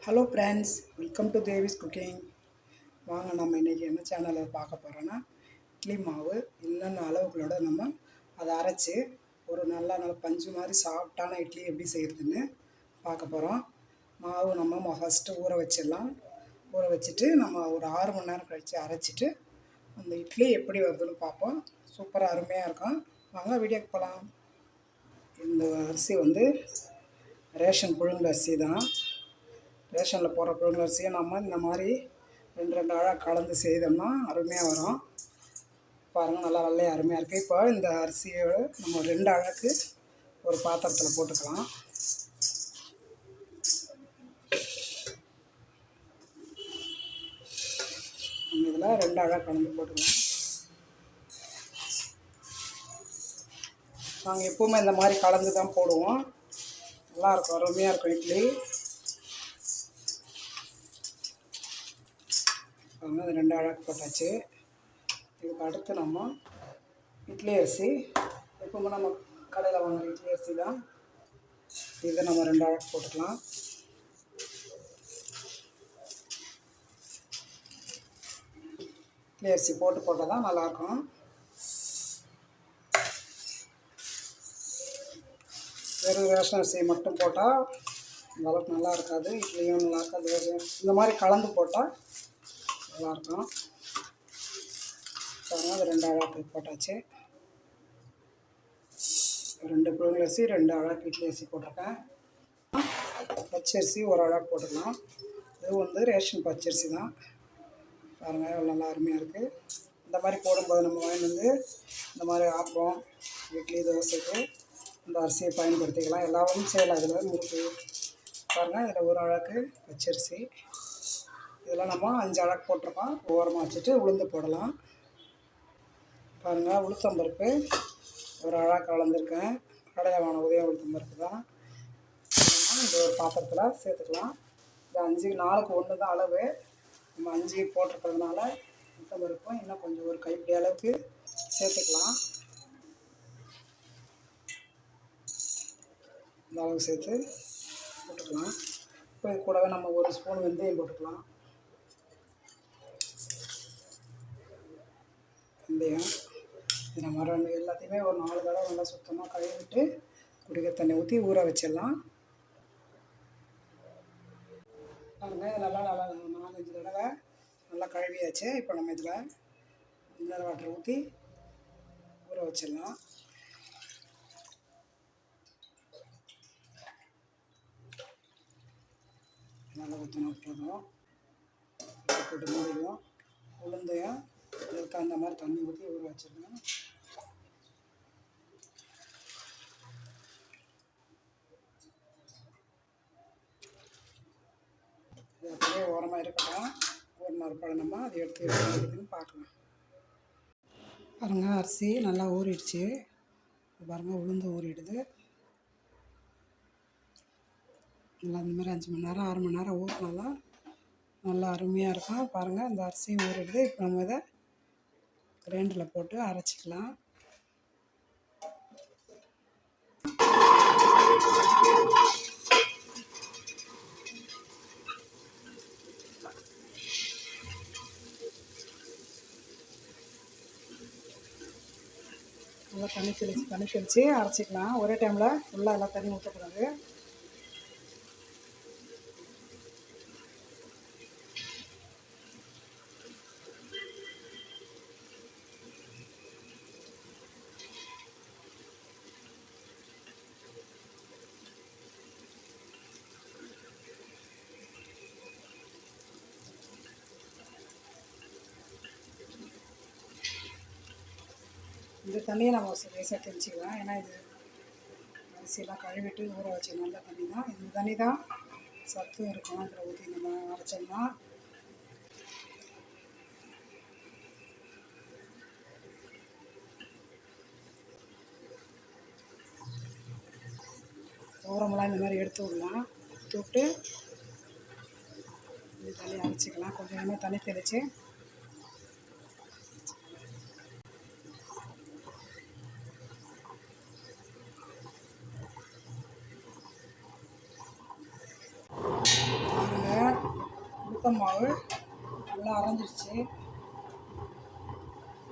Hello friends, welcome to Devi's cooking. வாங்க நம்ம இன்றைக்கி என்ன சேனலில் பார்க்க போகிறோன்னா, இட்லி மாவு என்னென்ன அளவுகளோட நம்ம அதை அரைச்சி ஒரு நல்ல பஞ்சு மாதிரி சாஃப்டான இட்லி எப்படி செய்கிறதுன்னு பார்க்க போகிறோம். மாவு நம்ம ஃபஸ்ட்டு ஊற வச்சிடலாம். ஊற வச்சுட்டு நம்ம ஒரு 6 மணி நேரம் கழித்து அரைச்சிட்டு அந்த இட்லி எப்படி வருதுன்னு பார்ப்போம். சூப்பராக அருமையாக இருக்கும். வாங்க வீடியோக்கு போகலாம். இந்த அரிசி வந்து ரேஷன் புழுங்கல் அரிசி தான். ரேஷனில் போடுற புழுங்கல் அரிசியை நம்ம இந்த மாதிரி ரெண்டு அழகாக கலந்து செய்தோம்னா அருமையாக வரும். பாருங்கள், நல்லா வெள்ளையாக அருமையாக இருக்குது. இப்போ இந்த அரிசியை நம்ம 2 அழகு ஒரு பாத்திரத்தில் போட்டுக்கலாம். நம்ம இதில் 2 அழகு கலந்து போட்டுக்கலாம். நாங்கள் எப்போவுமே இந்த மாதிரி கலந்து தான் போடுவோம். நல்லாயிருக்கும், அருமையாக இருக்கும் இட்லி. அது 2 அழகு போட்டாச்சு. இதுக்கு அடுத்து நம்ம இட்லி அரிசி, எப்பவுமே நம்ம கடையில் வாங்குகிற இட்லி அரிசி தான். இதை நம்ம 2 அழகு போட்டுக்கலாம். இட்லி அரிசி போட்டால் தான் நல்லாயிருக்கும். வெறும் ரேஷன் அரிசி மட்டும் போட்டால் அந்தளவுக்கு நல்லா இருக்காது. இட்லியும் நல்லா இருக்காது. இந்த மாதிரி கலந்து போட்டால் நல்லாயிருக்கும். பாருங்கள், அது 2 அழகு போட்டாச்சு. 2 புழுங்கல் அரிசி, 2 அழகு இட்லி அரிசி போட்டிருக்கேன். பச்சரிசி 1 அழகு போட்டுக்கலாம். இது வந்து ரேஷன் பச்சரிசி தான். பாருங்கள், எவ்வளோ நல்லா அருமையாக இருக்குது. இந்த மாதிரி போடும்போது நம்ம வாங்கிட்டு வந்து இந்த மாதிரி ஆப்பம், இட்லி, தோசைக்கு இந்த அரிசியை பயன்படுத்திக்கலாம். எல்லாரும் செய்யலாம். இதில் முறுக்கு பாருங்கள், இதில் 1 அழகு பச்சரிசி. இதெல்லாம் நம்ம 5 அழகு போட்டிருக்கோம். ஓரமாக வச்சுட்டு உளுந்து போடலாம். பாருங்கள், உளுத்தம்பருப்பு 1 அழகு கலந்துருக்கேன். கடையில் வாங்கின உதயம் உளுத்தம்பருப்பு தான். இந்த ஒரு பாத்திரத்தில் சேர்த்துக்கலாம். இந்த 5 நாளுக்கு 1 தான் அளவு. நம்ம 5 போட்டிருக்கிறதுனால உளுத்தம்பருப்பும் இன்னும் கொஞ்சம் ஒரு கைப்பிடி அளவுக்கு சேர்த்துக்கலாம். இந்த அளவு சேர்த்து போட்டுக்கலாம். இப்போ இது கூடவே நம்ம 1 ஸ்பூன் வெந்தயம் போட்டுக்கலாம். வெந்தயம் இது நம்ம எல்லாத்தையுமே ஒரு 4 தடவை நல்லா சுத்தமாக கழுவிட்டு குடிக்க தண்ணி ஊற்றி ஊற வச்சிடலாம். பாருங்கள், இது நல்லா 4-5 தடவை நல்லா கழுவியாச்சு. இப்போ நம்ம இதில் மினரல் வாட்டர் ஊற்றி ஊற வச்சிடலாம். நல்லா ஊற்றினா போதும். போட்டு மூடிடுவோம். உளுந்தையும் இதுக்கு அந்த மாதிரி தண்ணி ஊற்றி ஊற வச்சிடணும். இது அப்படியே ஓரமாக இருக்கட்டும். ஒரு நாள் பழம் நம்ம அதை எடுத்து எடுத்துன்னு பார்க்கலாம். பாருங்கள், அரிசி நல்லா ஊறிடுச்சு. பாருங்கள், உளுந்து ஊறிடுது. நல்லா இந்த மாதிரி 5 மணி நேரம் 6 மணி நேரம் ஊறினாலும் நல்லா அருமையாக இருக்கும். பாருங்கள், இந்த அரிசியும் ஊறிடுது. இப்போ நம்ம இதை கிரைண்டரில் போட்டு அரைச்சிக்கலாம். நல்லா தண்ணி தெளித்து அரைச்சிக்கலாம். ஒரே டைமில் ஃபுல்லாக எல்லாம் தண்ணி ஊற்றக்கூடாது. இந்த தண்ணியை நம்ம லேசாக தெளிச்சிக்கலாம். ஏன்னா இது அரிசியெல்லாம் கழுவிட்டு ஊற வச்ச நல்ல தண்ணி தான். இந்த தண்ணி தான் சத்தும் இருக்கும். அதில் ஊற்றி நம்ம அரைச்சோம்னா ஓரமெல்லாம் இந்த மாதிரி எடுத்து விடலாம். தொட்டு இந்த தண்ணி அரைச்சிக்கலாம். கொஞ்சமாக தண்ணி தெளித்து பாருங்கள், உளுத்தம் மாவு நல்லா அரைஞ்சிருச்சு.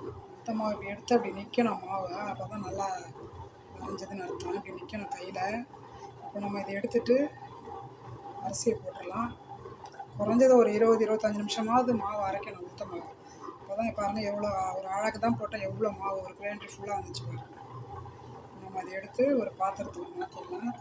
உளுத்தம் மாவு இப்படி எடுத்து அப்படி நிற்கணும் மாவு, அப்போ தான் நல்லா அரைஞ்சதுன்னு அர்த்தம். இப்படி நிற்கணும் கையில். இப்போ நம்ம இதை எடுத்துகிட்டு அரிசியை போட்டுடலாம். குறைஞ்சது ஒரு 20-25 நிமிஷமாவது மாவு அரைக்கணும் உளுத்தம் மாவு. அப்போ தான் பாருங்கள் எவ்வளோ ஒரு அழகு தான் போட்டால் எவ்வளோ மாவு ஒரு கிரைண்டர் ஃபுல்லாக வந்துச்சு பாருங்கள். நம்ம அதை எடுத்து ஒரு பாத்திரத்தில் மாற்றிடலாம்.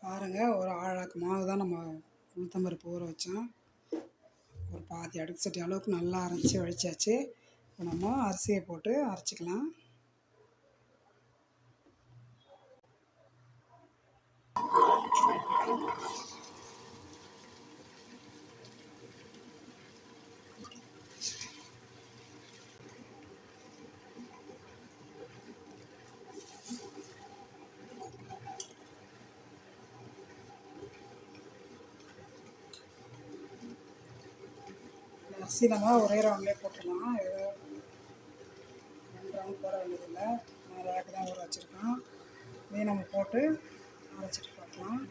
பாருங்கள் ஒரு ஆழாக்கு மாவு தான் நம்ம உளுத்தம்பருப்பு ஊற வச்சோம். ஒரு பாதி அடுக்கு சட்டி அளவுக்கு நல்லா அரைச்சி வழிச்சாச்சு. இப்போ நம்ம அரிசியை போட்டு அரைச்சிக்கலாம். அரிசி நம்ம ஒரே ரவுண்ட்லேயே போட்டுடலாம். ஏதோ 2 ரவுண்ட் போட வேண்டியதில்லை. 4 ரவுண்டு தான் ஊற வச்சுருக்கோம். இதையும் நம்ம போட்டு அரைச்சிட்டு பார்க்கலாம்.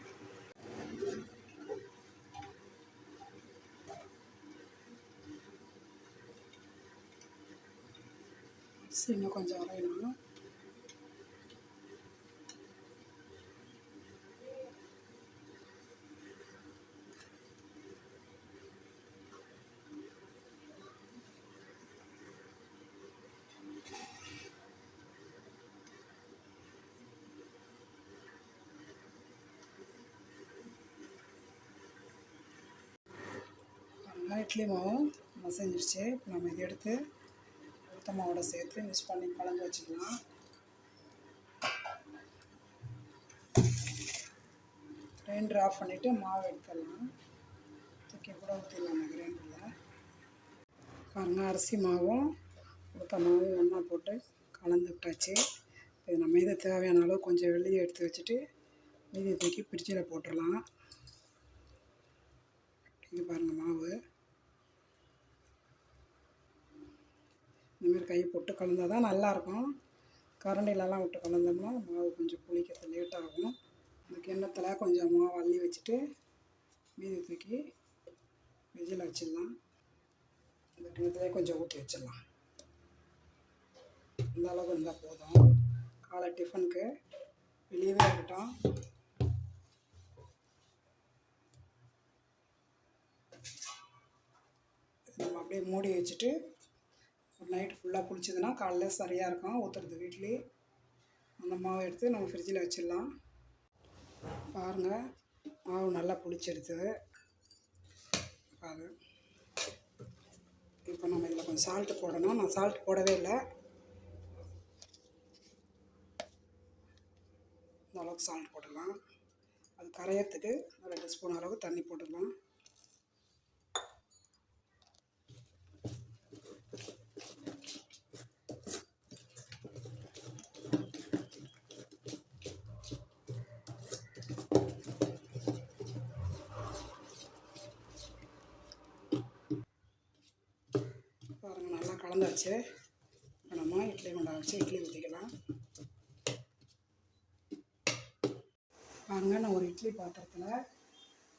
அரிசி இன்னும் கொஞ்சம் அரையணும். இட்லி மாவும் மசஞ்சிருச்சு. இப்போ நம்ம இதை எடுத்து உளுத்த மாவோட சேர்த்து மிக்ஸ் பண்ணி கலந்து வச்சுக்கலாம். கிரைண்டர் ஆஃப் பண்ணிவிட்டு மாவு எடுத்துடலாம். தூக்கி கூட ஊற்றிடலாம் அந்த கிரைண்டரில். பாருங்கள் அரிசி மாவும் உளுத்த மாவும் ஒன்றா போட்டு கலந்து விட்டாச்சு. இது நம்ம இதை தேவையான அளவு கொஞ்சம் வெளியே எடுத்து வச்சுட்டு மீதி தூக்கி ஃப்ரிட்ஜில் போட்டுடலாம். இது பாருங்கள் மாவு இந்தமாதிரி கை போட்டு கலந்தால் தான் நல்லாயிருக்கும். கரண்டிலலாம் விட்டு கலந்தோம்னா மாவு கொஞ்சம் புளிக்கிறது லேட் ஆகும். அந்த கிண்ணத்தில் கொஞ்சம் மாவு அள்ளி வச்சுட்டு மீதி தூக்கி ஃப்ரிட்ஜில் வச்சிடலாம். இந்த கிண்ணத்துலேயே கொஞ்சம் ஊற்றி வச்சிடலாம். இந்த அளவு இருந்தால் போதும். காலை டிஃபனுக்கு வெளியவே இருக்கட்டும். நம்ம அப்படியே மூடி வச்சுட்டு ஒரு நைட்டு ஃபுல்லாக புளிச்சதுன்னா காலைல சரியாக இருக்கும் ஊற்றுறதுக்கு இட்லி. அந்த மாவை எடுத்து நம்ம ஃப்ரிட்ஜில் வச்சிடலாம். பாருங்கள் மாவு நல்லா புளிச்செடுத்து பாரு. இப்போ நம்ம இதில் கொஞ்சம் சால்ட்டு போடணும். நான் சால்ட் போடவே இல்லை. இந்த அளவுக்கு சால்ட் போட்டுடலாம். அது கரையிறதுக்கு 2 ஸ்பூன் அளவு தண்ணி போட்டுடலாம். பாருங்கள் நல்லா கலந்தாச்சு. இப்போ நம்ம இட்லி குண்டா வச்சு இட்லி ஊற்றிக்கலாம். பாருங்கள் நான் ஒரு இட்லி பாத்திரத்தில்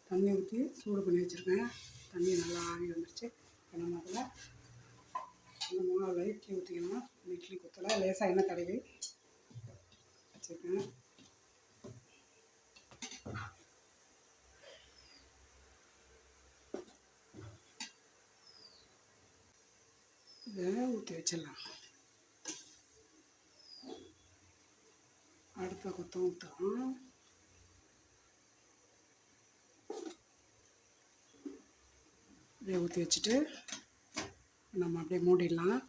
தண்ணி ஊற்றி சூடு பண்ணி வச்சுருக்கேன். தண்ணி நல்லா ஆவி வந்துடுச்சு. இப்போ நம்ம அதில் இந்த மாவில் இட்லி ஊற்றிக்கலாம். இந்த இட்லி குத்தில் லேசாக எண்ணெய் தடவி வச்சுருக்கேன். இதை ஊற்றி வச்சிடலாம். அடுத்த கொத்தம் ஊற்றுறோம். இதை ஊற்றி வச்சுட்டு நம்ம அப்படியே மூடிடலாம்.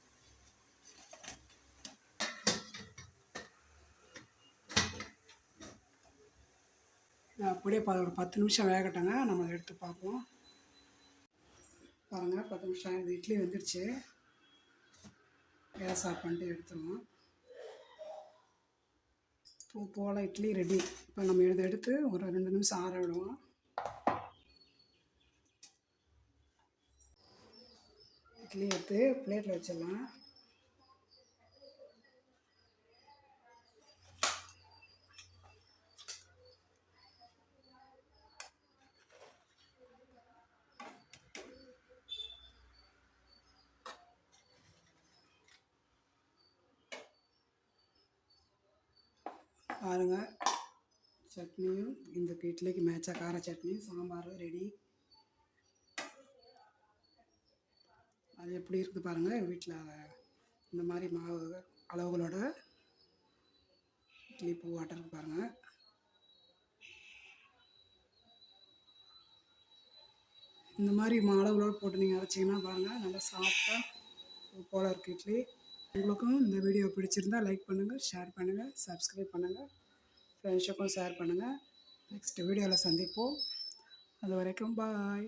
அப்படியே ஒரு 10 நிமிஷம் வேகட்டங்க. நம்ம அதை எடுத்து பார்ப்போம். பாருங்கள் 10 நிமிஷம் இந்த இட்லி வந்துடுச்சு. கேஸ் ஆஃப் பண்ணிட்டு எடுத்துருவோம். பூ போல் இட்லி ரெடி. இப்போ நம்ம எடுத்து ஒரு 2 நிமிஷம் ஆற விடுவோம். இட்லி எடுத்து பிளேட்டில் வச்சிடலாம். பாருங்கள், சட்னியும் இந்த இட்லிக்கு மேட்சாக கார சட்னி, சாம்பாரும் ரெடி. அது எப்படி இருக்குது பாருங்கள். வீட்டில் இந்த மாதிரி மாவு அளவுகளோட இட்லி பூ ஆட்டருக்கு பாருங்கள். இந்த மாதிரி அளவுகளோடு போட்டு நீங்கள் அரைச்சிங்கன்னா பாருங்கள், நல்லா சாஃப்டாக பூ போல் இருக்குது இட்லி. உங்களுக்கும் இந்த வீடியோ பிடிச்சிருந்தால் லைக் பண்ணுங்கள், ஷேர் பண்ணுங்கள், சப்ஸ்கிரைப் பண்ணுங்கள், ஃப்ரெண்ட்ஸுக்கும் ஷேர் பண்ணுங்கள். நெக்ஸ்ட் வீடியோவில் சந்திப்போம். அது வரைக்கும் பாய்.